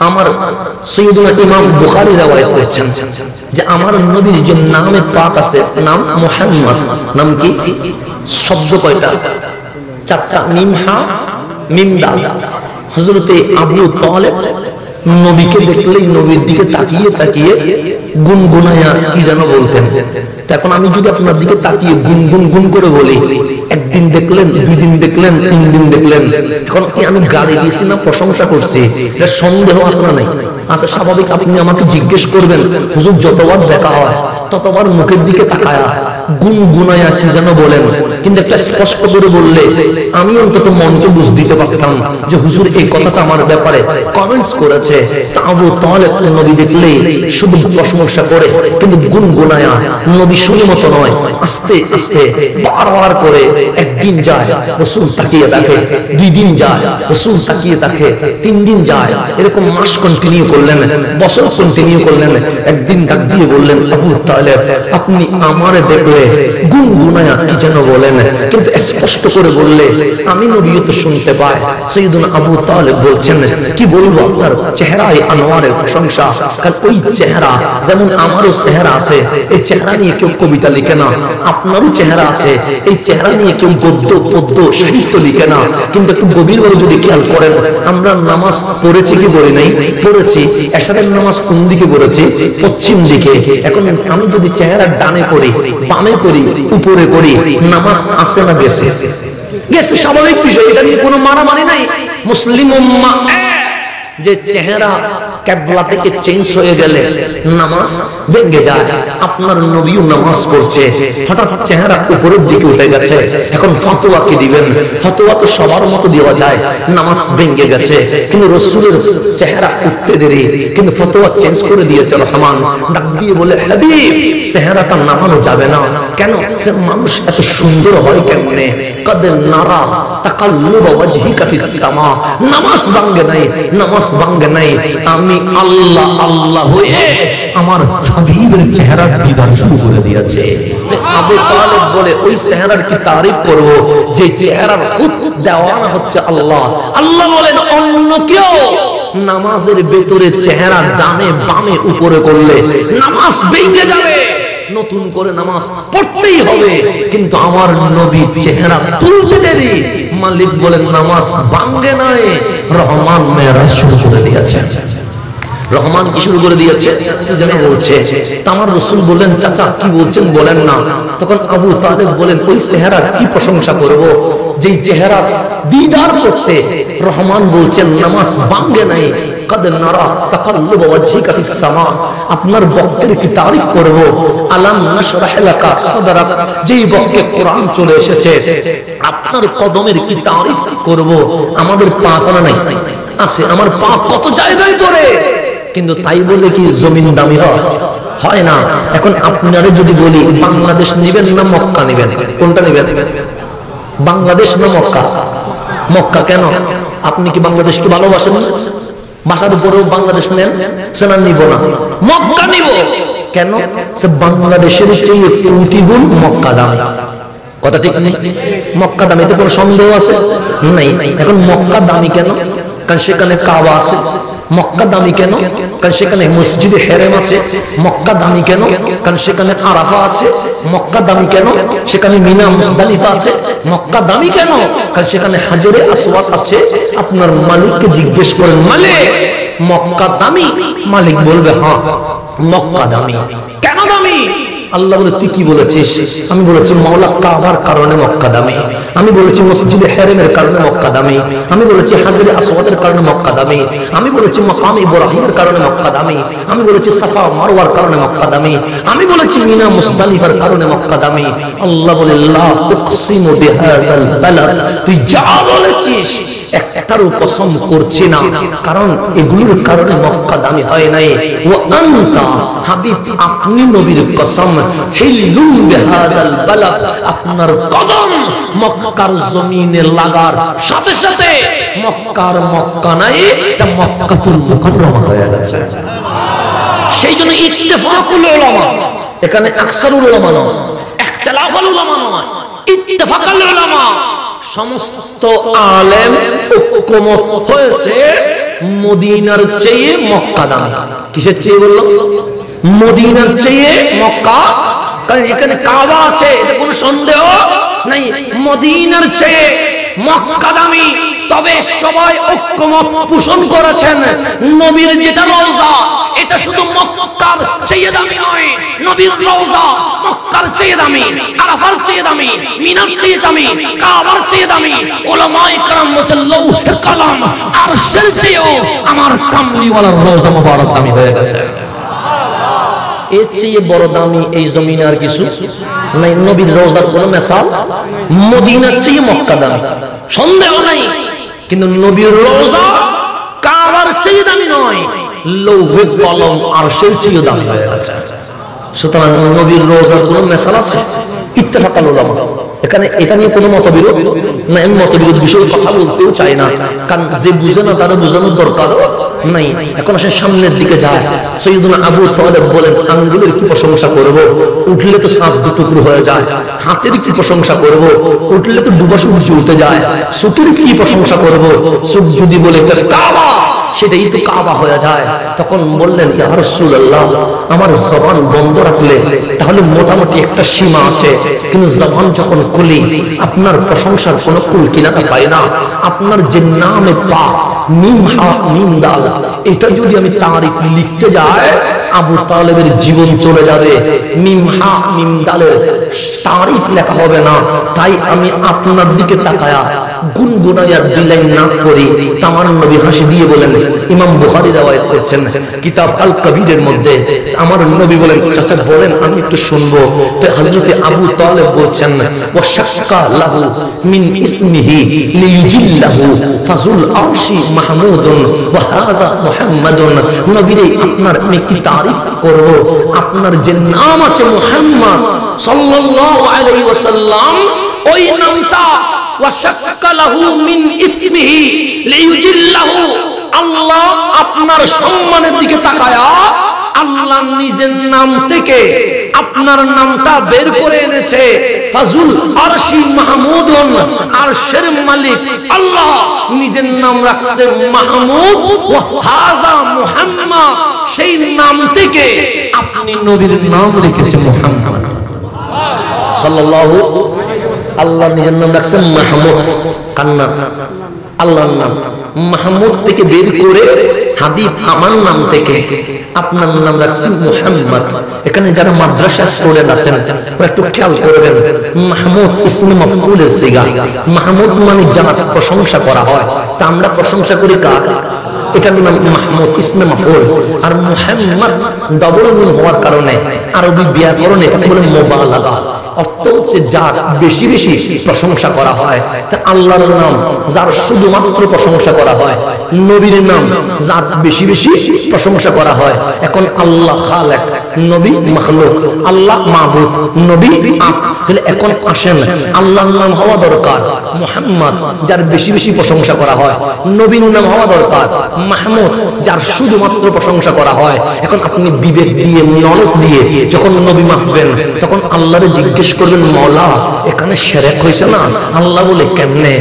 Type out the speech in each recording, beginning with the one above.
আমার সৈয়দুনা ইমাম বুখারী riwayat করেছেন যে আমার নবীর যে নামে পাক আছে নাম মুহাম্মদ, নাম কি? শব্দ কয়টা? চারটা, মিম হা মিম দাল। হযরতে আবু তালেব নবীকে দেখলেই নবীর দিকে তাকিয়ে তাকিয়ে গুনগুনায়া কি যেন বলতেন। এখন আমি যদি আপনার দিকে তাকিয়ে গুনগুন গুন করে বলি, একদিন দেখলেন, দুই দিন দেখলেন, তিন দিন দেখলেন, এখন কি আমি গালি দিয়েছি না প্রশংসা করছি? এটা সন্দেহ আছে না নাই? আচ্ছা, স্বাভাবিক আপনি আমাকে জিজ্ঞেস করবেন, হুজুর যতবার দেখা হয় ততবার মুখের দিকে তাকায়া গুনগুনায়া কি যেন বলেন, কিন্তু একটা স্পষ্ট করে বললে আমি অন্তত মনকে বুঝ দিতে পারতাম যে হুজুর এই কথাটা আমার ব্যাপারে কমেন্টস করেছে। তা আবু তালেব নবী দেখলেই শুধু প্রশংসা করে, কিন্তু গুনগুনায়া নবী শুনে মতো নয়, আস্তে আস্তে বারবার করে। একদিন যায় রাসূল তাকিয়ে দেখে, দুই দিন যায় রাসূল তাকিয়ে দেখে, তিন দিন যায়, এরকম মাস কন্টিনিউ করলেন, বছর কন্টিনিউ করলেন। একদিন ডাক দিয়ে বললেন, আবু তালেব আপনি আমারে দেখলে গুনগুনায়া কি যেন বলেন, কিন্তু স্পষ্ট করে বললে আমি নবী তো শুনতে পাই। সাইয়েদুনা আবু তালেব বলছেন, কি বলবো আপনার চেহারায় আনোয়ারের প্রশংসা, কারণ ওই চেহারা যেমন আমারও চেহারা আছে, এই চেহারা নিয়ে কেউ কবিতা লিখে না, আপনারও চেহারা আছে, এই চেহারা নিয়ে কেউ গদ্য পদ্য সাহিত্য লিখে না। কিন্তু একটু গভীরভাবে যদি খেয়াল করেন, আমরা নামাজ পড়েছি কি বলি নাই? পড়েছি। এশারের নামাজ কোন দিকে পড়েছি? পশ্চিম দিকে। এখন আমি যদি চেহারা ডানে করি, বামে করি, উপরে করি, নামাজ আসে না গেছে? গেছে, স্বাভাবিক বিষয়, এটা নিয়ে কোনো মারামারি নাই। মুসলিম উম্মাহ যে চেহারা কিবলা থেকে চেঞ্জ হয়ে গেলে নামাজ ভেঙে যায়। আপনার নবীও নামাজ পড়ছে, হঠাৎ চেহারা উপরের দিকে উঠে গেছে, এখন ফতোয়া কি দিবেন? ফতোয়া তো সবার মতো দেওয়া যায়, নামাজ ভেঙে গেছে, কিন্তু রাসূলের চেহারা উঠতে দেরি, কিন্তু ফতোয়া চেঞ্জ করে দিয়েছে রহমান। ডাক দিয়ে বলে, হাবিব চেহারাটা নামানো যাবে না। কেন? মানুষ এত সুন্দর হয় কেমনে? কদ নারা তাকাল্লুবা ওয়াজহিকা ফিস সামা। নামাজ ভাঙে নাই, নামাজ ভাঙে নাই। আমি আল্লাহ আল্লাহ হয়ে আমার হাবিবের চেহারার দিদার শুরু করে দিয়েছে। আবু তালেব বলে, ওই চেহারার কি তারিফ করব যে চেহারার খুদ দেওয়ানা হচ্ছে আল্লাহ। আল্লাহ বলেন অন্য কেউ নামাজের ভেতরে চেহারা ডানে বামে উপরে করলে নামাজ ভেঙে যাবে, নতুন করে নামাজ পড়তেই হবে, কিন্তু আমার নবী চেহারা তুলতে দেরি। মালিক বলেন নামাজ ভাঙে নাই, রহমান মেরাজ শুরু করে দিয়েছে। রহমান কি শুরু করে দিয়েছে? জানে বলছে। আমার রাসূল বললেন, চাচা কি বলছেন বলেন না। তখন আবু তালেব বলেন, ওই চেহারার কি প্রশংসা করব যেই চেহারা দিদার করতে রহমান বলছেন নামাজ ভাঙে নাই। কদ নারা তাকাল্লুবা ওয়াজহিকা ফিস সামা। আপনার বক্তের কি তারিফ করব? আলাম নাশরাহ লাকা সাদরাক, যেই বক্তে কোরআন চলে এসেছে। আপনার কদমের কি তারিফ করব? আমাদের পা জানা নাই আছে, আমার পা কত জায়গায় পড়ে, কিন্তু তাই বলে কি জমিন দামি হয় না? এখন আপনারা যদি বলি বাংলাদেশ নেবেন না মক্কা নেবেন, কোনটা নেবেন? বাংলাদেশ না মক্কা? মক্কা কেন? আপনি কি বাংলাদেশকে ভালোবাসেন? বাসার উপরেও বাংলাদেশ নেন, সেনা নিব না, মক্কা নিব। কেন? সে বাংলাদেশের চেয়ে কোটি গুণ মক্কা দামি। কথা ঠিক নেই? মক্কা দামি, তো কোনো সন্দেহ আছে নাই? এখন মক্কা দামি কেন? কারণ সেখানে কাবা আছে। মক্কা দামি কেন? কারণ সেখানে মসজিদে হেরেম আছে। মক্কা দামি কেন? কারণ সেখানে আরাফা আছে। মক্কা দামি কেন? সেখানে মিনা মুজদালিফা আছে। মক্কা দামি কেন? কারণ সেখানে হাজরে আসওয়াদ আছে। আপনার মালিককে জিজ্ঞেস করেন, মালিক মক্কা দামি? মালিক বলবে হ্যাঁ মক্কা দামি। কেন দামি? আল্লাহ বলে, তুই কি বলেছিস? আমি বলেছি মাওলা কাবার কারণে মক্কা দামি, আমি বলেছি মসজিদে হেরেমের কারণে মক্কা দামি, আমি বলেছি হাজরে আসওয়াদের কারণে মক্কা দামি, আমি বলেছি মাকাম ইব্রাহিমের কারণে মক্কা দামি, আমি বলেছি সাফা মারওয়ার কারণে মক্কা দামি, আমি বলেছি মিনা মুজদালিফার কারণে মক্কা দামি। আল্লাহ বলে, লা উকসিমু বিহাযাল বালাদ, তুই যা বলেছিস একটারও কসম করছি না, কারণ এগুলোর কারণে মক্কা দামি হয় নাই। ওয়া আনতা হাবিব, আপনি নবীর কসম, হিল্লুম বিহাযাল বালাদ, আপনার কদম মক্কার জমিনে লাগার সাথে সাথে মক্কার মক্কা নাই, এটা মক্কাতুল মুকাররমা হয়ে গেছে। সেই জন্য ইত্তেফাকুল উলামা, এখানে আকসারুল উলামা নয়, ইখতিলাফুল উলামা নয়, ইত্তেফাকুল উলামা, সমস্ত আলেম ঐক্যমত হয়েছে মদিনার চেয়ে মক্কা দামি। কিসের চেয়ে বললো? মদিনার চেয়ে মক্কা, কারণ এখানে কাবা আছে, এটা কোনো সন্দেহ নাই। মদিনার চেয়ে মক্কা দামি। তবে সবাই ঐক্যমত পোষণ করেছেন নবীর যেটা রওজা এটা শুধু মক্কার চেয়ে দামি নয়, নবীর রওজা মক্কার চেয়ে দামি, আরাফার চেয়ে দামি, মিনার চেয়ে দামি, কাবার চেয়ে দামি। উলামায়ে কেরাম বলেন লৌহে কালাম আরশের চেয়েও আমার কামলিওয়ালার রওজা মুবারক দামি হয়ে গেছে। এর চেয়ে বড় দামি এই জমিনে আর কিছু নাই। নবীর রওজার কোনো মিসাল, মদিনার চেয়ে মক্কা দামি, সন্দেহ নাই। কিন্তু নবীর রওজা কাবার চেয়ে দামি নয়, লৌহে কলম আরশের চেয়ে দামি হয়ে গেছে। সুতরাং নবীর রওজার কোনো মিসাল আছে? ইত্তেফাকাল উলামা। এখানে এটা নিয়ে কোনো মতবিরোধ না, আমি মতবিরোধ বিষয়ে কথা বলতেও চাই না, কারণ যে বুঝে না তারা বোঝানোর দরকার নাই। এখন আসে সামনের দিকে যায়। সৈয়দনা আবু তালেব বলেন, আঙ্গুলের কি প্রশংসা করব, উঠলে তো শ্বাস দুটুকরো হয়ে যায়। হাতের কি প্রশংসা করব, উঠলে তো ডুবা সূর্য উঠে যায়। চোখের কি প্রশংসা করব, চোখ যদি বলে কাবা সেটাই তো কাবা হয়ে যায়। তখন বললেন, ইয়া রাসূলুল্লাহ, আমার জবান বন্ধ রাখলে তাহলে মোটামুটি একটা সীমা আছে, কিন্তু জবান যখন খুলি আপনার প্রশংসার কোনো কুল কিনারা পাই না। আপনার যে নামে পাক মিম হা মিম দাল, এটা যদি আমি তারিফ লিখতে যাই আবু তালেবের জীবন চলে যাবে। মিম হা মিম দালের তারিফ লেখা হবে না। তাই আমি আপনার দিকে তাকায়া গুনগুনাইয়া দিলাই না করি। তামার নবী হাসি দিয়ে বলেন, ইমাম বুখারী রওয়ায়াত করছেন কিতাব আল কবীরের মধ্যে, আমার নবী বলেন, চাচা বলেন আমি একটু শুনবো। তো হযরতে আবু তালেব বলছেন, ওয়া শাক্কা লাহু মিন ইসমিহি লিইজিল্লাহু ফাজুল আরশি মাহমুদুন ওয়া হাযা মুহাম্মাদুন। নবীরে আপনার আমি কি তারিফ করব, আপনার যে নাম আছে মুহাম্মদ সাল্লাল্লাহু আলাইহি ওয়াসাল্লাম, ওই নামটা আল্লাহ আপনার সম্মানের দিকে তাকায়া আল্লাহ নিজের নাম থেকে আপনার নামটা বের করে এনেছে। ফাজুল আরশি মাহমুদুন, আরশের মালিক আল্লাহ নিজের নাম রাখছে মাহমুদ ওয়া হাযা মুহাম্মদ, সেই নাম থেকে আপনি নবীর নাম রেখেছেন মুহাম্মদ সাল্লাল্লাহু। আল্লাহ নিজের নাম রাখছেন মাহমুদ, কান্না আল্লাহর নাম। মাহমুদ থেকে বের করে হাবিব আমার নাম থেকে আপনার নাম রাখছেন মুহাম্মদ। এখানে যারা মাদ্রাসা স্টুডেন্ট আছেন একটু খেয়াল করবেন, মাহমুদ ইসমে মাফউলের সিগা। মাহমুদ মানে যার প্রশংসা করা হয়, তা আমরা প্রশংসা করি কার? এটা নাম মাহমুদ ইসমে মাফউল। আর মুহাম্মদ ডাবল মিম হওয়ার কারণে আরবি ব্যাকরণে এটাকে বলে মুবালাগা, অর্থ হচ্ছে যার বেশি বেশি প্রশংসা করা হয়। তা আল্লাহর নাম যার শুধুমাত্র প্রশংসা করা হয়, নবীর নাম যার বেশি বেশি প্রশংসা করা হয়। এখন আল্লাহ খালেক, নবী মাখলুক, আল্লাহ মাবুদ, নবী আব। তাহলে এখন আসেন, আল্লাহর নাম হওয়া দরকার মুহাম্মদ, যার বেশি বেশি প্রশংসা করা হয়। নবীর নাম হওয়া দরকার মাহমুদ, যার শুধুমাত্র প্রশংসা করা হয়। এখন আপনি বিবেক দিয়ে নলেজ দিয়ে যখন নবী মাপবেন, তখন আল্লাহরে জিজ্ঞেস করবেন, মওলা এখানে শিরক হইছে না? আল্লাহ বলে কেমনে?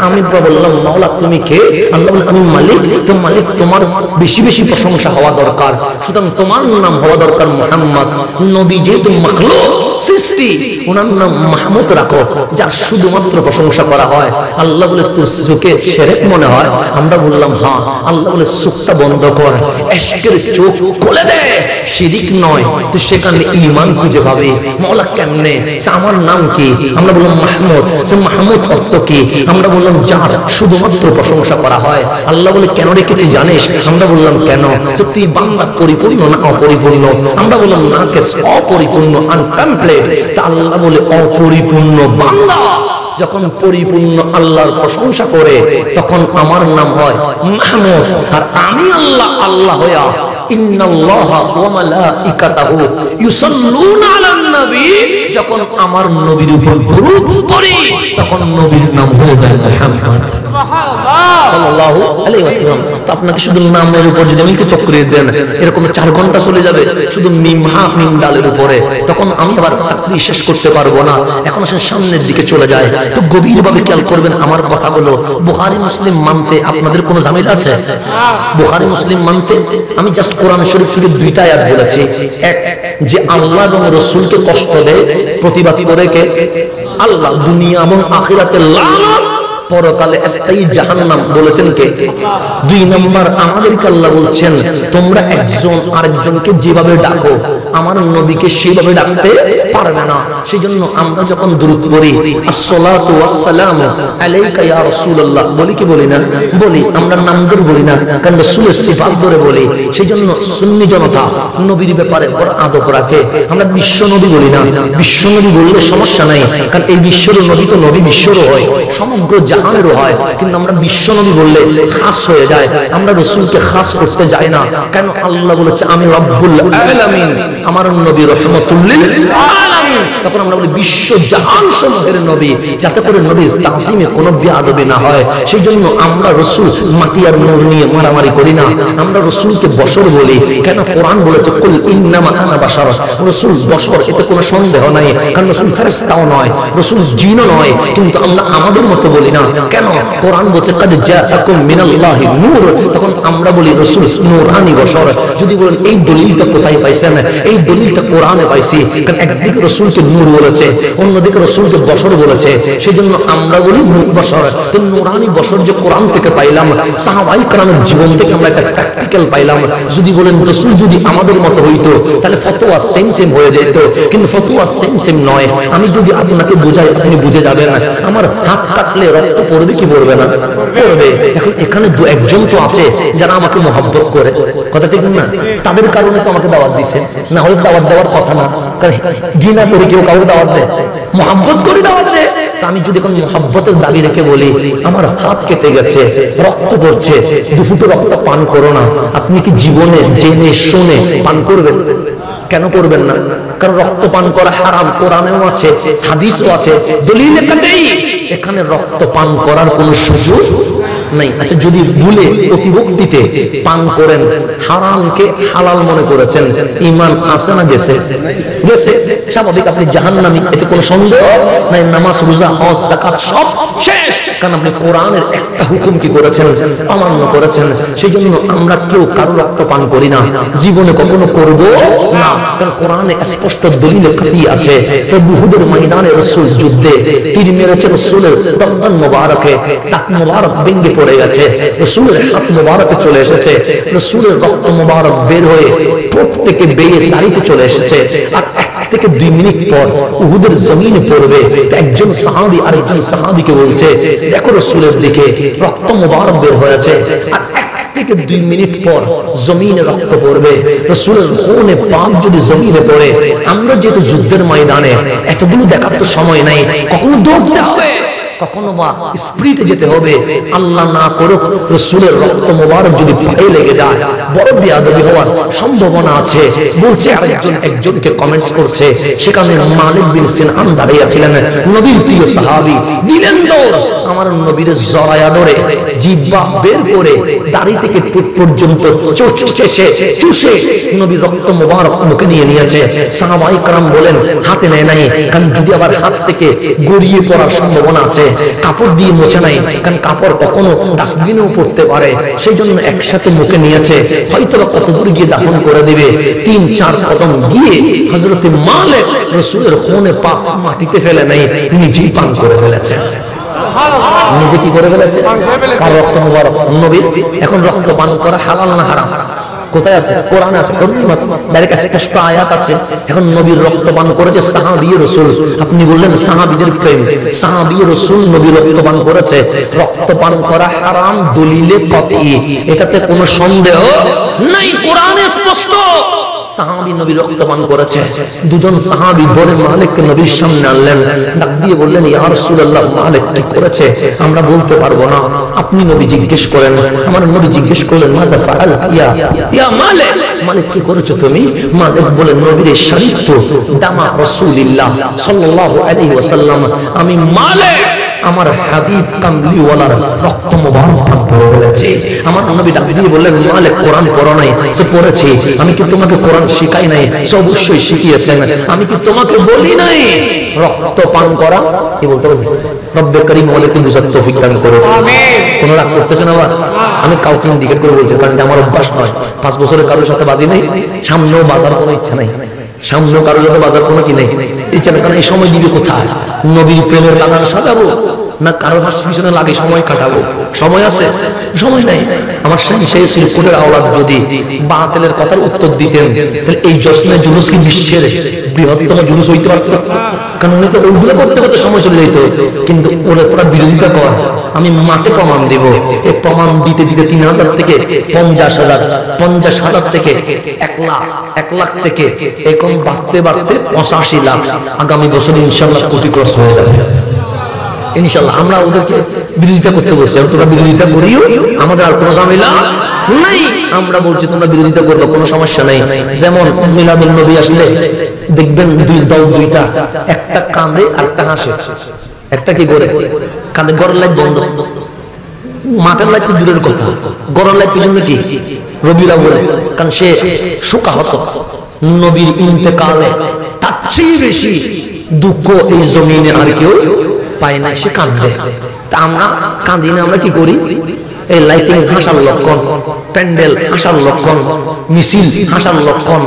আমি বললাম, মওলা তুমি কে? আল্লাহ বলে আমি মালিক। তো মালিক তোমার বেশি বেশি প্রশংসা হওয়া দরকার, সুতরাং তোমার নাম হওয়া দরকার মুহাম্মদ। নবী যেহেতু মাখলুক সৃষ্টি, ওনার নাম মাহমুদ রাখো, যার শুধুমাত্র প্রশংসা করা হয়। আল্লাহ বলে তোর চোখে শিরক মনে হয়? আমরা বললাম হ্যাঁ। আল্লাহ বলে চোখটা বন্ধ কর, ইশকের চোখ খুলে দে, শিরিক নয়। তো সেখানে ঈমান খুঁজে পাবে। মওলা কেমনে? আমার নাম কি? আমরা বললাম মাহমুদ। সে মাহমুদ অর্থ কি? আমরা বললাম যার শুধুমাত্র প্রশংসা করা হয়। আল্লাহ বলে কেন রেখেছি জানিস? আমরা বললাম কেন? যে তুই বান্দা পরিপূর্ণ না অপরিপূর্ণ? আমরা বললাম না, কে অপরিপূর্ণ, আনকমপ্লিট। তা আল্লাহ বলে অপরিপূর্ণ বান্দা যখন পরিপূর্ণ আল্লাহর প্রশংসা করে, তখন আমার নাম হয় মাহমুদ। আর আমি আল্লাহ আল্লাহ হইয়া ইন্নাল্লাহা ওয়া মালাইকাতাহু ইউসাল্লুনা আলান নবী, যখন আমার নবীর উপর দরুদ পড়ি তখন নবীর নাম হয়ে যায় মুহাম্মদ সাল্লাল্লাহু আলাইহি ওয়াসাল্লাম। তো আপনাকে শুধু নামের উপর যদি আমি কি তকরির দেন, এরকম 4 ঘন্টা চলে যাবে শুধু মিম হা মিম ডালের উপরে, তখন আমি আবার তাকরির শেষ করতে পারবো না। এখন আসলে সামনের দিকে চলে যায়, তো গভীরভাবে খেয়াল করবেন আমার কথাগুলো। বুখারী মুসলিম মানতে আপনাদের কোনো ঝামেলা আছে? বুখারী মুসলিম মানতে আমি জাস্ট কোরআন শরীফ থেকে 2টা আয়াত বলেছি। এক, যে আল্লাহ এবং রাসূলকে কষ্ট দেয় প্রতিবাদ করে কে? আল্লাহ। দুনিয়া এবং আখিরাতে লানত, পরকালে স্থায়ী জাহান্নাম বলেছেন কে? 2 নম্বর, আমাদেরকে আল্লাহ বলছেন তোমরা একজন আরেকজনকে যেভাবে ডাকো আমার নবীকে সেভাবে ডাকতে পারবে না। সেজন্য আমরা যখন দুরূদ পড়ি আসসালাতু ওয়াসসালামু আলাইকা ইয়া রাসূলুল্লাহ বলি কি বলি না? বলি। আমরা নাম ধরে বলি না, কারণ রাসূলের সিফাত ধরে বলি। সেজন্য সুন্নি জনতা নবীর ব্যাপারে বড় আদব রাখে। আমরা বিশ্ব নবী বলি না, বিশ্ব নবী বললে সমস্যা নাই, কারণ এই বিশ্বের নবী তো নবী বিশ্বরও হয়, সমগ্র জাহানেরও হয়, কিন্তু আমরা বিশ্ব নবী বললে খাস হয়ে যায়। আমরা রাসূলকে খাস করতে যাই না, কেন? আল্লাহ বলেছে আমি রব্বুল আলামিন, আমার নবী রহমাতুল লিল আলামিন। তখন আমরা বলি বিশ্ব জাহান সমূহের নবী, যাতে করে নবীর তাজিমে কোনো বেয়াদবি না হয়। সেই জন্য আমরা রাসূল মাটি আর নূর নিয়ে মারামারি করি না, আমরা রাসূলকে বশর বলি। কেন? কোরআন বলেছে কুল ইন্নামা আনা বাশার, রাসূল বশর, এতে কোনো সন্দেহ নাই। কারণ রাসূল ফেরেশতাও নয়, রাসূল জিনও নয়, কিন্তু আমরা আমাদের মতো বলি না। কেন? কোরআন বলেছে কাদ জাআকুম মিনাল্লাহি নূর, তখন আমরা বলি রাসূল নূরানি বশর। যদি বলেন এই দলিলটা কোথায় পাইছেন? এই দলিলটা কোরআনে পাইছি, কারণ একদিকে রাসূলকে নূর বলেছে, অন্যদিকে রাসূলকে বশর বলেছে। সেজন্য আমরা বলি নূর বশর। তো নূরানি বশর যে কোরআন থেকে পাইলাম, সাহাবায়ে কেরামের জীবন থেকে আমরা একটা প্র্যাকটিক্যাল পাইলাম। যদি বলেন রাসূল যদি আমাদের মতো হইতো তাহলে ফতোয়া সেম সেম হয়ে যেত, কিন্তু ফতোয়া সেম সেম নয়। আমি যদি আপনাকে বুঝাই আপনি বুঝে যাবেন। আমার হাত কাটলে রক্ত পড়বে কি পড়বে না? পড়বে। এখন এখানে 2-1 জন তো আছে যারা আমাকে মহব্বত করে, কথা ঠিক না? তাদের কারণে তো আমাকে দাওয়াত দিছে, না হলে দাওয়াত দেওয়ার কথা না। কারণ ঘৃণা করে কেউ কাউকে দাওয়াত দেয়? মহব্বত করে দাওয়াত দেয়। তা আমি যদি এখন মহব্বতের দাবি রেখে বলি আমার হাত কেটে গেছে, রক্ত পড়ছে, 2 ফুট রক্ত পান করো না, আপনি কি জীবনে জেনে শুনে পান করবেন? কেন করবেন না? কারণ রক্ত পান করা হারাম, কোরআনেও আছে, হাদিসও আছে, দলিল এটাই। এখানে রক্ত পান করার কোনো সুযোগ নাই। আচ্ছা, যদি ভুলে অতিভক্তিতে পান করেন, হারামকে হালাল মনে করেছেন, ঈমান আছে না গেছে? গেছে। স্বাভাবিক আপনি জাহান্নামী, এতে কোনো সন্দেহ নাই। নামাজ, রোজা, হজ, যাকাত সব শেষ, কারণ আপনি কোরআনের একটা হুকুম কি করেছেন? অমান্য করেছেন। সেজন্য আমরা কেউ কারো রক্ত পান করি না, জীবনে কখনো করব না। কারণ কোরআনে স্পষ্ট দলিল কাতি আছে। তো উহুদের ময়দানে রাসূল যুদ্ধে তীর মেরেছে, রাসূলের তখন মোবারকে দাঁত মোবারক ভেঙে পড়ে গেছে, রাসূলের হাত মোবারকে চলে এসেছে, রাসূলের রক্ত মোবারক বের হয়ে ঠোঁট থেকে বেয়ে দাড়িতে চলে এসেছে। আর 1 থেকে 2 মিনিট পর উহুদের জমিনে পড়বে। একজন সাহাবী আরেকজন সাহাবীকে বলছে দেখো রাসূলের দিকে রক্ত মোবারক বের হয়েছে। আর 1 থেকে 2 মিনিট পর জমিনে রক্ত পড়বে। রাসূলের খুনে পাক যদি জমিনে পড়ে, আমরা যেহেতু যুদ্ধের ময়দানে এতগুলো দেখার তো সময় নাই, কখনো দৌড়তে হবে, কখনো বা স্পিডে যেতে হবে। আল্লাহ না করুক রাসূলের রক্ত মোবারক যদি পায়ে লেগে যায়, বড় বেয়াদবি হওয়ার সম্ভাবনা আছে। বলছে আরেকজন একজনকে কমেন্টস করছে, সেখানে মালিক বিন সিনআন দাঁড়িয়ে ছিলেন, নবীর প্রিয় সাহাবী, দিলেন দৌড়, আমার নবীর জড়ায়া ধরে জিহ্বা বের করে দাড়ি থেকে ঠোঁট পর্যন্ত চুষে নবীর রক্ত মোবারক মুখে নিয়ে নিয়েছে। সাহাবায়ে কেরাম বলেন হাতে নেয় নাই, কারণ যদি আবার হাত থেকে গড়িয়ে পড়ার সম্ভাবনা আছে। কাপড় দিয়ে মোছা নাই, কারণ কাপড় কখনো ডাস্টবিনেও পড়তে পারে। সেই জন্য একসাথে মুখে নিয়েছে। হয়তো কত দূর গিয়ে দাফন করে দিবে, 3-4 কদম গিয়ে হযরত মালিক রাসূলের খুনে পাক মাটিতে ফেলে নাই, নিজেই পান করে ফেলেছে। নিজে কি করে ফেলেছে? কার রক্ত মোবারক? নবীর। এখন রক্ত পান করা হালাল না হারাম? কোথায় আছে? কোরআনে আছে, ডাইরেক্ট স্পষ্ট আয়াত আছে। এখন নবীর রক্ত পান করেছে সাহাবী রাসূল। আপনি বললেন সাহাবীদের প্রেম, সাহাবী রাসূল নবীর রক্ত পান করেছে। রক্ত পান করা হারাম, দলিলে কতই, এটাতে কোনো সন্দেহ নাই, কোরআনে স্পষ্ট। সাহাবী নবী রক্তপান করেছে। দুজন সাহাবী ধরে মালিককে নবীর সামনে আনলেন, ডাক দিয়ে বললেন, ইয়া রাসূলুল্লাহ, মালিক কি করেছে আমরা বলতে পারবো না, আপনি নবী জিজ্ঞেস করেন। আমার নবী জিজ্ঞেস করলেন, মাযা ফাআল ইয়া মালিক, মালিক কি করেছো তুমি? মালিক বলেন, নবীর শরীয়ত দামা রাসূলুল্লাহ সাল্লাল্লাহু আলাইহি ওয়াসাল্লাম, আমি মালিক আমার হাবিব কামলিওয়ালার রক্ত মোবারক পান করে ফেলেছি। আমার নবী ডাক দিয়ে বললেন, মালিক কোরআন পড়ো নাই? সে পড়েছি। আমি কি তোমাকে কোরআন শিখাই নাই? সে অবশ্যই শিখিয়েছেন। আমি কি তোমাকে বলি নাই রক্ত পান করা? কি বলতে বলছি, রব্বে করিম ওয়ালাকে বুঝার তৌফিক দান করো, আমিন। কোন রাগ করতেছেন আবার? আমি কাউকে ইন্ডিকেট করে বলছি, কারণ আমার অভ্যাস নয়। 5 বছরের কারোর সাথে বাজি নেই, সামনেও বাজার কোনো ইচ্ছা নাই, সামনেও কারোর সাথে বাজার কোনো কি নেই ইচ্ছা নেই। কারণ এই সময় দিবে কোথায়? নবীর প্রেমের বাগান সাজাবো না কারো পিছনে লাগে সময় কাটাবো? সময় আছে? সময় নাই। আমার সেই সিলকুটের আওলাদ যদি বাতিলের কথার উত্তর দিতেন, তাহলে এই জশ্নে জুলুস কি বিশ্বের বৃহত্তম জুলুস হইতে পারত? কারণ উনি তো ওইগুলো করতে করতে সময় চলে যেত। কিন্তু ওরা তোরা বিরোধিতা কর, আমি মাঠে প্রমাণ দেব। এই প্রমাণ দিতে দিতে 3000 থেকে 50,000, 50,000 থেকে 1 লাখ, 1 লাখ থেকে এখন বাড়তে বাড়তে 85 লাখ, আগামী বছর ইনশাআল্লাহ কোটি ক্রস হয়ে যাবে ইনশাআল্লাহ। আমরা ওদেরকে বিরোধিতা করতে বলছি, তোমরা বিরোধিতা করিও, আমাদের আর কোনো ঝামেলা নাই। আমরা বলছি তোমরা বিরোধিতা করবে, কোনো সমস্যা নাই। যেমন মিলাদুন নবী আসলে দেখবেন দুই দল দুইটা, একটা কাঁদে আর একটা হাসে। একটা কি করে কাঁদে, গড়ের লাইট বন্ধ, মাথার লাইট তো দূরের কথা, গড়ের লাইট পিছনে কি রবিরা বলে, কারণ সে শোকাহত নবীর ইন্তেকালে। তার চেয়ে বেশি দুঃখ এই জমিনে আর কেউ পায় না, সে কাঁদবে। তা আমরা কাঁদি না, আমরা কি করি? এই লাইটিং হাসার লক্ষণ, প্যান্ডেল হাসার লক্ষণ, মিছিল হাসার লক্ষণ,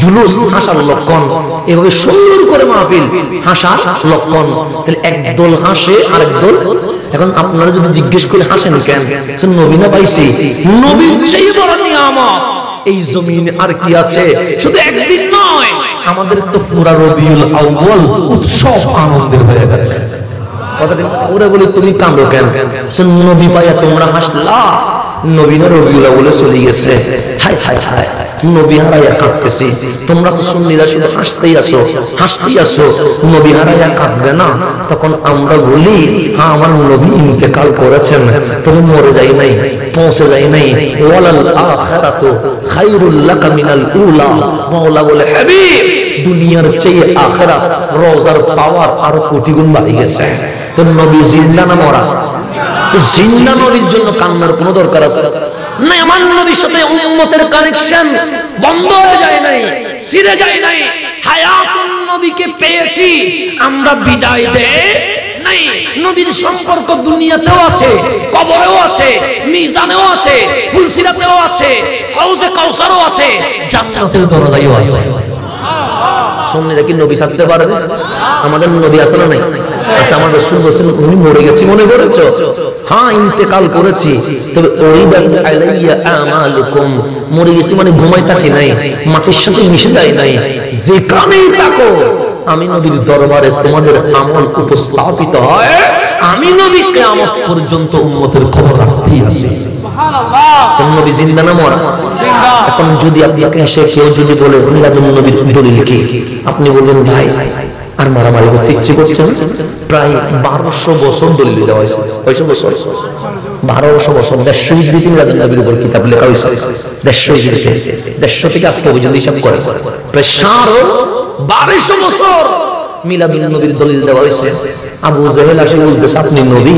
জুলুস হাসার লক্ষণ, এভাবে সুন্দর করে মাহফিল হাসার লক্ষণ। তাহলে একদল হাসে আরেক দল। এখন আপনারা যদি জিজ্ঞেস করে হাসেন কেন? নবী না পাইছি, নবীর চেয়ে বড় নিয়ামত এই জমিনে আর কি আছে? শুধু একদিন নয়, আমাদের তো পুরা রবিউল আউয়াল উৎসব আনন্দের হয়ে গেছে। ওরা বলে তুমি কাঁদো কেন? নবী পাইয়া তোমরা হাসলা, নবী না রবিউল আউয়ালে চলে গেছে, হায় হায় হায় নবী হারাইয়া কাঁদতেছি। তোমরা তো সুন্নিরা শুধু হাসতেই আসো, হাসতেই আসো, নবী হারাইয়া কাঁদবে না। তখন আমরা বলি, হ্যাঁ আমার নবী ইন্তেকাল করেছেন, তবে মরে যাই নাই, পৌঁছে যাই নাই। ওয়ালাল আখিরাতু খায়রুল লাকা মিনাল উলা। মাওলা বলে, হাবিব দুনিয়ার চেয়ে আখিরাত রওজার পাওয়ার আরো কোটি গুণ বাড়ি গেছে। তো নবী জিন্দা না মরা? তো জিন্দা নবীর জন্য কান্নার কোনো দরকার আছে না? আমার নবীর সাথে উম্মতের কানেকশন বন্ধ হয়ে যায় নাই, ছিঁড়ে যায় নাই। হায়াতুন নবীকে পেয়েছি, আমরা বিদায় দেই নাই। নবীর সম্পর্ক দুনিয়াতেও আছে, কবরেও আছে, মিজানেও আছে, ফুলসিরাতেও আছে, হাউজে কাউসারও আছে, জান্নাতের দরজায়ও আছে। সুন্নিরা কি নবী ছাড়তে পারবে? আমাদের নবী আছে না নাই? আচ্ছা, আমার রাসূল বলেছেন উনি মরে গেছে মনে করেছো? হ্যাঁ ইন্তেকাল করেছি, তবে উরিদাত আলাইয়া আমালুকুম, মরে গেছি মানে ঘুমাই থাকি নাই, মাটির সাথে মিশে যায় নাই। যেখানেই থাকো আমি নবীর দরবারে তোমাদের আমল উপস্থাপিত হয়। আমি নবী কিয়ামত পর্যন্ত উম্মতের খবর রাখতেই আছি। সুবহানাল্লাহ। নবী জিন্দা না মরা? জিন্দা। এখন যদি আপনাকে এসে কেউ যদি বলে মিলাদুন নবীর দলিল কি, আপনি বললেন ভাই আর মারামারি করতে ইচ্ছে করছে না? প্রায় 1200 বছর দলিল দেওয়া হয়েছে। কয়শো বছর? 1200 বছর। 150 হিজরিতে মিলাদুন নবীর উপর কিতাব লেখা হয়েছে। 150 হিজরিতে, 150 থেকে আজকে পর্যন্ত হিসাব করে প্রায় 1200 বছর মিলাদুন নবীর দলিল দেওয়া হয়েছে। আবু জাহেল আসে বলতেছে আপনি নবী?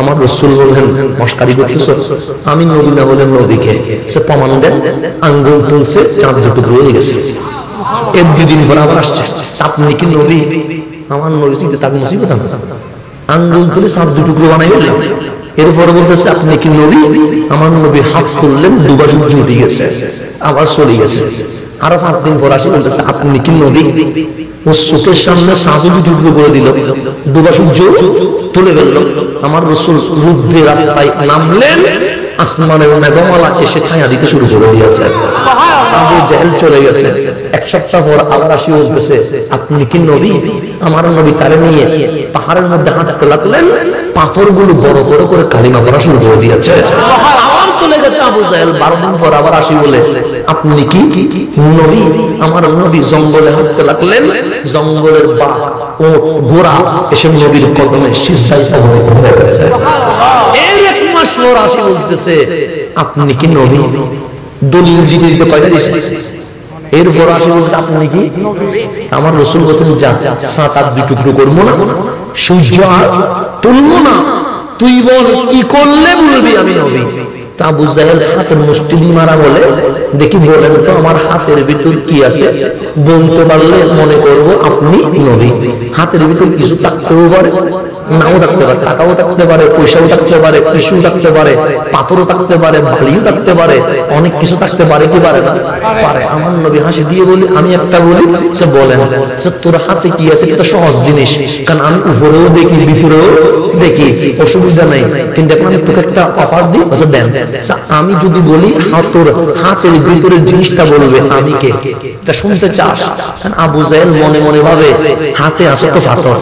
আমার রাসূল বলেন মশকারি করতেছ? আমি নবী না বলে নবীকে সে প্রমাণ দেন। আঙ্গুল তুলছে, চাঁদ দুটো হয়ে গেছে। এর 2 দিন পর আবার আসছে, আপনি কি নবী? আমার নবী চিনতে তাকে মুসিবত না। আঙ্গুল তুলে চাঁদ দুটো বানাই ফেললাম। এরপরে বলতেছে আপনি কি নবী? আমার নবী হাত তুললেন, ডুবা সূর্য উঠে গেছে, আবার চলে গেছে। আরো 5 দিন পর আসে বলতেছে আপনি কি নবী? ও চোখের সামনে সাজুদি টুকরো করে দিল, ডুবা সূর্য তুলে ফেলল। আমার রাসূল রুদ্রে রাস্তায় নামলেন, আসমানের মেঘমালা এসে ছায়া দিতে শুরু করে দিয়েছে। আবু জাহেল চলে গেছে। 1 সপ্তাহ পর আবার আসি বলতেছে আপনি কি নবী? আমার নবী তারে নিয়ে পাহাড়ের মধ্যে হাঁটতে লাগলেন, পাথরগুলো বড় বড় করে কালিমা পড়া শুরু করে দিয়েছে। আবার চলে গেছে আবু জাহেল। 12 দিন পর আবার আসি বলে আপনি কি নবী? আমার নবী জঙ্গলে হাঁটতে লাগলেন, জঙ্গলের বাঘ ও ঘোড়া এসে নবীর কদমে সিজদায় অবনত হয়ে গেছে। এই 1 মাস পর আসি বলতেছে আপনি কি নবী? দলিল দিতে দিতে কয়টা দিছে? এরপর আসি বলছে আপনি কি? আমার রাসূল বলেছেন যা 7-8 টুকরো করবো না, সূর্য আর তুলবো না, তুই বল কি করলে বলবি আমি নবী? তা আবু জাহেল হাতের মুষ্টি দিয়ে মারা বলে, দেখি বলেন তো আমার হাতের ভিতর কি আছে, বলতে পারলে মনে করব আপনি নবী। হাতের ভিতর কিছু থাকতেও পারে, নাও থাকতে পারে, টাকাও থাকতে পারে, পয়সাও থাকতে পারে, কৃষিও থাকতে পারে, পাথরও থাকতে পারে, বালিও থাকতে পারে, অনেক কিছু থাকতে পারে কি পারে না? পারে। আমার নবী হাসি দিয়ে বলি, আমি একটা বলি, সে বলেন যে তোর হাতে কি আছে? এটা সহজ জিনিস, কারণ আমি উপরেও দেখি ভিতরেও দেখি, অসুবিধা নাই, কিন্তু এখন আমি তোকে একটা অফার দিই, দেন। আমি যদি বলি তোর হাতের ভিতরের জিনিসটা বলবে আমি কে? এটা শুনতে চাস? আবু জাহেল মনে মনে ভাবে হাতে আছে তো পাথর,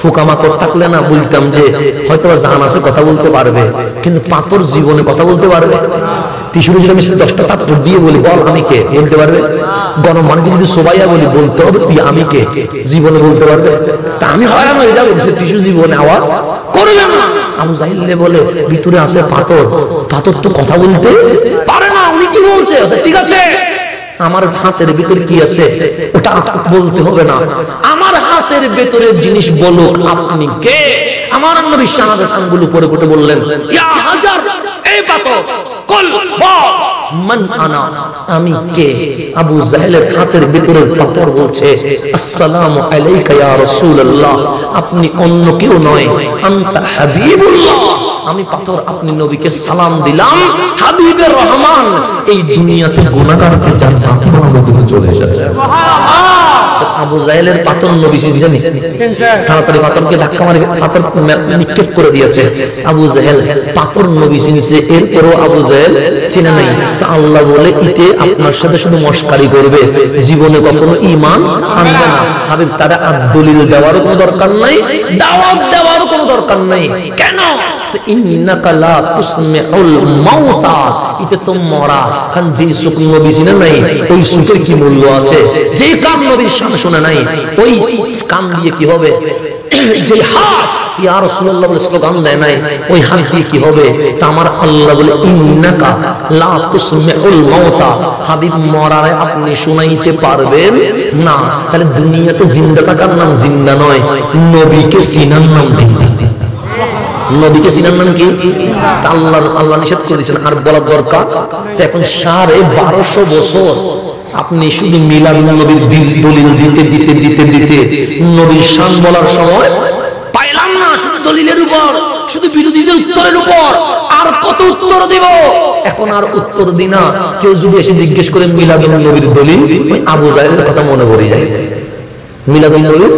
ফুকামাকড় থাকলে না বলতাম যে হয়তো জান আছে কথা বলতে পারবে, কিন্তু পাথর জীবনে কথা বলতে পারবে? টিসুর যদি আমি 10টা পাথর দিয়ে বলি বল আমি কে, বলতে পারবে? গণমানকে যদি সবাইয়া বলি বলতে হবে তুই আমি কে, জীবনে বলতে পারবে? তা আমি হয়রান হয়ে যাবো, টিসু জীবনে আওয়াজ করবে না। আবু জাহেল বলে ভিতরে আছে পাথর, পাথর তো কথা বলতে পারে না, উনি কি বলছে? ঠিক আছে আমার হাতের ভিতর কি আছে ওটা বলতে হবে না, আমার হাতের ভিতরের জিনিস বলো আপনি কে? আমার নবী শাহাদাত আঙ্গুল উপরে উঠে বললেন ইয়া হাজার, এই পাথর কুল বল মান আনা, আমি কে? আবু জাহেলের হাতের ভিতরের পাথর বলছে আসসালামু আলাইকা ইয়া রাসূলুল্লাহ, আপনি অন্য কেউ নয়, আনতা হাবিবুল্লাহ, আমি পাথর আপনি নবীকে সালাম দিলাম, হাবিবের রহমান এই দুনিয়াতে গুনাহগারকে যার জাতি বানানোর জন্য চলে এসেছে। আবু জাহেলের পাথর নবী জানি তাড়াতাড়ি পাথরকে ধাক্কা মারে পাথর নিক্ষেপ করে দিয়েছে। আবু জাহেল পাথর নবী চিনছে, এরপরও আবু জাহেল চিনে নাই। তা আল্লাহ বলে ইতে আপনার সাথে শুধু মস্কারি করবে, জীবনে কখনো ঈমান আনবে না। হাবিব তারা দলিল দেওয়ারও কোনো দরকার নাই, দাওয়াত দেওয়ারও কোনো দরকার নাই। কেন? ইন্নাকা লা তুসমিউল মাউতা, এটা তো মরা কারণ যে সুখ নবী চিনে নাই ওই সুখের কি মূল্য আছে? যে কান নবীর শান শুনে নাই ওই কান দিয়ে কি হবে? যে হাত ইয়া রাসূলুল্লাহ বলে স্লোগান দেয় নাই ওই হাত দিয়ে কি হবে? তা আমার আল্লাহ বলে ইন্নাকা লা তুসমিউল মাউতা, হাবিব মরারে আপনি শুনাইতে পারবেন না। তাহলে দুনিয়াতে জিন্দা থাকার নাম জিন্দা নয়, নবীকে চিনার নাম জিন্দা। নবীকে চিনার নাম কি? আল্লাহ নিষেধ করে দিয়েছেন আর বলার দরকার। তো এখন 1250 বছর আপনি শুধু মিলাদুন নবীর দলিল দিতে দিতে দিতে দিতে নবীর শান বলার সময় পাইলাম না, শুধু দলিলের উপর, শুধু বিরোধীদের উত্তরের উপর। আর কত উত্তর দিব? এখন আর উত্তর দি না। কেউ যদি এসে জিজ্ঞেস করে মিলাদুন নবীর দলিল, ওই আবু জাহেলের কথা মনে পড়ে যায় মিলাদুন নবী।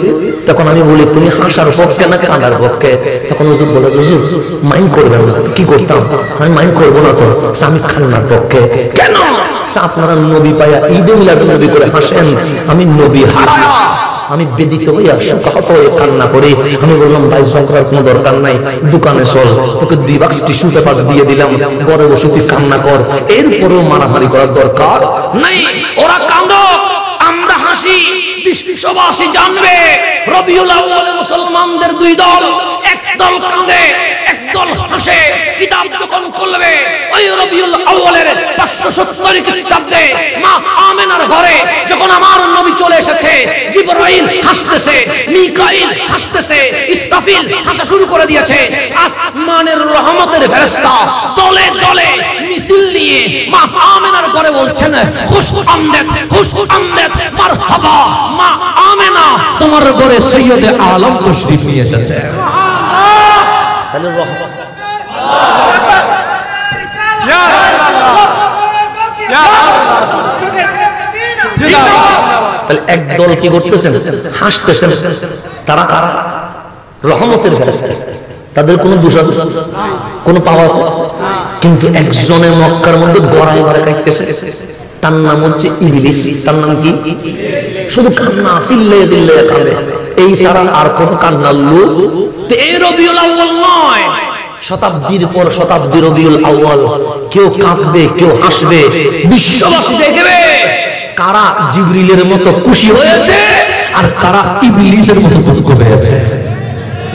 তখন আমি বলি তুমি হাসার পক্ষে না কাঁদার পক্ষে? তখন হুজুর বলে হুজুর মাইন্ড করবেন না। কি করতাম? আমি মাইন্ড করবো না তো, আমি কান্নার পক্ষে। কেন? আপনারা নবী পাইয়া ঈদে মিলাদুন নবী করে হাসেন, আমি নবী হারা আমি বেদিত হইয়া শোকাহত হয়ে কান্না করি। আমি বললাম ভাই সংকরার কোনো দরকার নাই, দোকানে চল, তোকে 2 বাক্স টিস্যু পেপার দিয়ে দিলাম, ঘরে বসে তুই কান্না কর। এরপরেও মারামারি করার দরকার নাই। ওরা কাঁদো, আমরা হাসি, বিশ্ববাসী জানবে রবিউল আউয়ালে মুসলমানদের 2 দল, এক দল কাঁদে এক দল হাসে। কিতাব যখন খুলবে ওই রবিউল আউয়ালের 570 খ্রিস্টাব্দে মা আমেনার ঘরে যখন আমার নবী চলে এসেছে, জিবরাইল হাসতেছে, মিকাইল হাসতেছে, ইসরাফিল হাসা শুরু করে দিয়েছে। আসমানের রহমতের ফেরেশতা দলে দলে মিছিল নিয়ে মা আমেনার ঘরে বলছেন খুশ আমদেদ, খুশ আমদেদ, মারহাবা মা আমেনা, তোমার ঘরে সৈয়দে আলম তশরিফ নিয়ে এসেছে। তাহলে রহমত তাহলে একদল কি করতেছেন? হাসতেছেন। তারা কারা? রহমতের ফেরেশতা। তাদের কোনো দোষ আছে? কোনো পাওয়া আছে? কিন্তু একজনের মক্কার মধ্যে গড়াই গড়াই কাঁদতেছে, তার নাম হচ্ছে ইবলিস। তার নাম কি? শুধু কান্না, চিল্লাইয়া চিল্লাইয়া কাঁদে, এই ছাড়া আর কোনো কান্নার লোক। এই রবিউল আউয়াল নয়, শতাব্দীর পর শতাব্দী রবিউল আউয়াল কেউ কাঁদবে কেউ হাসবে, বিশ্ববাসী দেখবে কারা জিবরিলের মতো খুশি হয়েছে আর কারা ইবলিসের মতো দুঃখ পেয়েছে।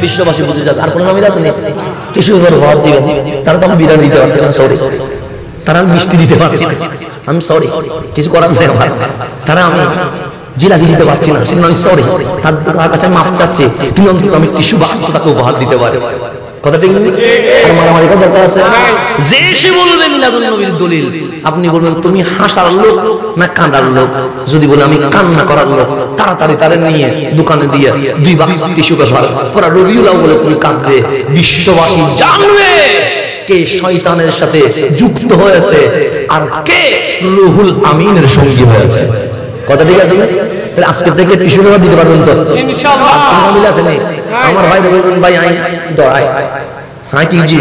বিশ্ববাসী বুঝে যাবে। আর কোন নামিল আছে না কিছু উপর ভর দিবেন, তারা তো আমি বিরিয়ানি দিতে পারছি না, সরি, তারা মিষ্টি দিতে পারছি না, আমি সরি, কিছু করার নেই আমার, তারা আমি জিলাপি দিতে পারছি না, সেজন্য আমি সরি, তার কাছে মাফ চাচ্ছি, কিন্তু অন্তত আমি কিছু বাস্তব তাকে উপহার দিতে পারি। কথা ঠিক নেই? আর মারামারি করার দরকার আছে? যে সে বলবে মিলাদুন নবীর দলিল, আপনি বলবেন তুমি হাসার লোক না কাঁদার লোক। যদি বলে আমি কান্না করার লোক, তাড়াতাড়ি তারে নিয়ে দোকানে দিয়ে 2 বাক্স টিস্যু পেপার পুরো রবিউল আউয়ালে তুমি কাঁদবে, বিশ্ববাসী জানবে কে শয়তানের সাথে যুক্ত হয়েছে আর কে রুহুল আমিনের সঙ্গী হয়েছে। কথা ঠিক আছে? তাহলে আজকে থেকে টিস্যু পেপার দিতে পারবেন তো ইনশাআল্লাহ? মিল আছে না? আমার ভাই বলবেন ভাই আই ডরাই, হ্যাঁ কি জি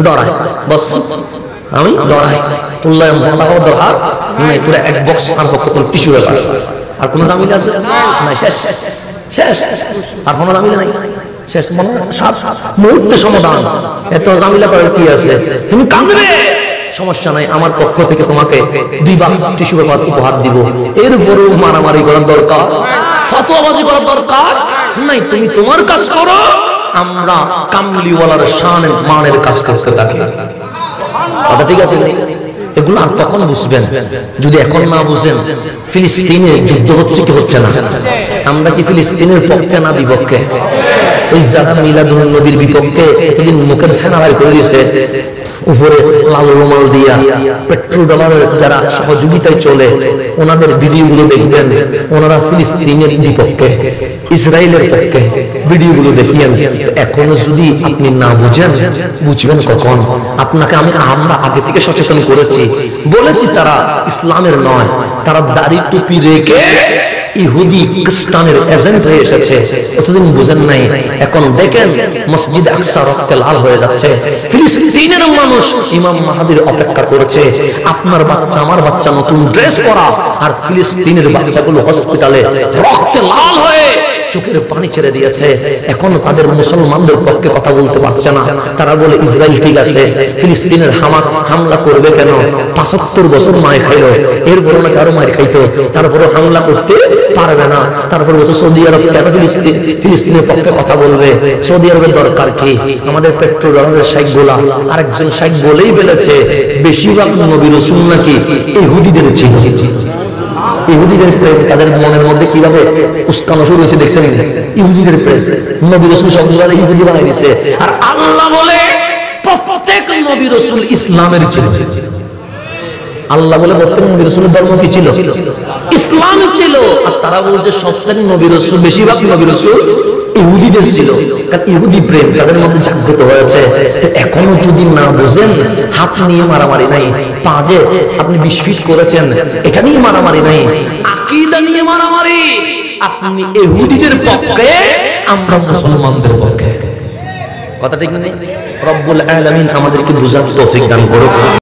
ডরাই, বস আমি ডরাই, তুল্লায় মোল্লাহ দরকার নাই, পুরো এক বক্স আর বক্স টিস্যু পেপার। আর কোন জামিল আছে? নাই, শেষ শেষ, আর কোনো জামিল নাই, শেষ, মুহূর্তে সমাধান। এত জামিলা করার কি আছে? তুমি কাঁদবে, সমস্যা নাই, আমার পক্ষ থেকে তোমাকে 2 বাক্স টিস্যু পেপার উপহার দিব। এরপরও মারামারি করার দরকার, ফতোয়াবাজি করার দরকার নাই, তুমি তোমার কাজ করো, আমরা কামলিওয়ালার শানের মানের কাজ করতে থাকি। কথা ঠিক আছে? এগুলো আর তখন বুঝবেন যদি এখন না বুঝেন। ফিলিস্তিনে যুদ্ধ হচ্ছে কি হচ্ছে না? আমরা কি ফিলিস্তিনের পক্ষে না বিপক্ষে? ওই যারা মিলাদুন নবীর বিপক্ষে এতদিন মুখের ফেনা বাইর করে দিয়েছে, উপরে লাল রুমাল দিয়া পেট্রোল ডলারের যারা সহযোগিতায় চলে, ওনাদের ভিডিওগুলো দেখবেন, ওনারা ফিলিস্তিনের বিপক্ষে, ইসরায়েলের পক্ষে ভিডিওগুলো দেখিয়েন। এখনো যদি আপনি না বুঝেন, বুঝবেন কখন? আপনাকে আমরা আগে থেকে সচেতন করেছি, বলেছি তারা ইসলামের নয়, তারা দাড়ি টুপি রেখে ইহুদি খ্রিস্টানের এজেন্ট হয়ে এসেছে। এতদিন বুঝেন নাই, এখন দেখেন মসজিদ আকসা রক্তে লাল হয়ে যাচ্ছে। ফিলিস্তিনের মানুষ ইমাম মাহদির অপেক্ষা করেছে। আপনার বাচ্চা আমার বাচ্চা নতুন ড্রেস পরা, আর ফিলিস্তিনের বাচ্চাগুলো হসপিটালে রক্তে লাল হয়ে চোখের পানি ছেড়ে দিয়েছে। এখন তাদের মুসলমানদের পক্ষে কথা বলতে পারছে না। তারা বলে ইসরায়েল ঠিক আছে, ফিলিস্তিনের হামাস হামলা করবে কেন? 75 বছর মায়ের খাইলো, এরপর নাকি আরো মায়ের খাইতো, তারপরে হামলা করতে পারবে না। তারপর বলছে সৌদি আরব কেন ফিলিস্তিনের পক্ষে কথা বলবে? সৌদি আরবের দরকার কি? আমাদের পেট্রোল ডলারের শেখ গোলা আরেকজন শেখ বলেই ফেলেছে বেশিরভাগ নবী রাসূল নাকি ইহুদিদের ছিল। ইহুদিদের প্রেম তাদের মনের মধ্যে কিভাবে উস্কানো শুরু হয়েছে দেখছেন? ইহুদিদের প্রেম, নবী রাসূল সবগুলো ইহুদি বানাই দিয়েছে। আর আল্লাহ বলে প্রত্যেক নবী রাসূল ইসলামের ছিল। আল্লাহ বলে প্রত্যেক নবী রাসূলের ধর্ম কি ছিল? ইসলাম ছিল। আর তারা বলছে প্রত্যেক নবী রাসূল, বেশিরভাগ নবী রাসূল ইহুদিদের ছিল। কারণ ইহুদি প্রেম তাদের মধ্যে জাগ্রত হয়েছে। এখনো যদি না বুঝেন, হাত নিয়ে মারামারি নাই, পাজে আপনি 20 ফিট করেছেন, এটা নিয়ে মারামারি নাই, আকীদা নিয়ে মারামারি। আপনি ইহুদিদের পক্ষে, আমরা মুসলমানদের পক্ষে। কথা ঠিক নেই? রব্বুল আলামিন আমাদেরকে বুঝার তৌফিক দান করুক।